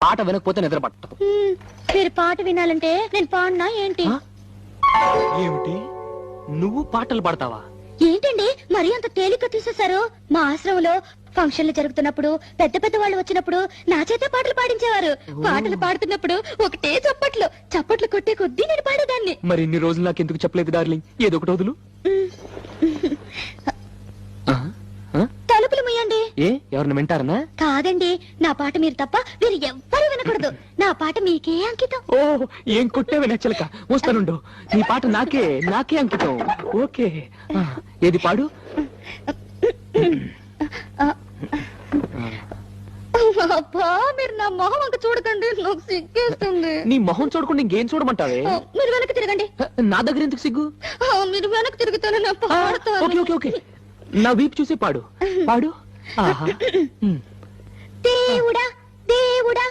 పాట వినకపోతే నిద్ర పట్టదు. మీరు పాట వినాలంటే నేను పాడినా ఏంటి? ఏమిటి, నువ్వు పాటలు పాడతావా? ఏంటండి మరీ అంత తేలిక తీసేశారు? మా ఆశ్రమంలో ఫంక్షన్లు జరుగుతున్నప్పుడు పెద్ద పెద్ద వాళ్ళు వచ్చినప్పుడు నా చేతే పాటలు పాడించేవారు. పాటలు పాడుతున్నప్పుడు ఒకటే చప్పట్లు కొట్టే కొద్దీ నేను పాడేదాన్ని. మరి ఇన్ని రోజులు నాకు ఎందుకు చెప్పలేదు డార్లింగ్? ఏదో ఒకటి వదులు. తలుపులు ముయ్యండి. ఏ ఎవరిని వింటారనా? కాదండి, నా పాట మీరు తప్ప మీరు ఎవ్వరూ వినకూడదు. నా పాట మీకే అంకితం. ఓ ఏం కొట్టేవి నచ్చలక. వస్తానుండు, నీ పాట నాకే అంకితం. ఓకే, ఏది పాడు. అబ్బా, మీరు నా మొహం అంక చూడకండి, నాకు సిగ్గేస్తుంది. నీ మొహం చూడకుండా ఇంకేం చూడమంటావే? మీరు వెనక్కి తిరగండి. నా దగ్గర ఎందుకు సిగ్గు? మీరు వెనక్కి తిరుగుతాను నా పాడతాను. ఓకే ఓకే ఓకే, నా వీపు చూసి పాడు. ఆహా. దేవుడా దేవుడా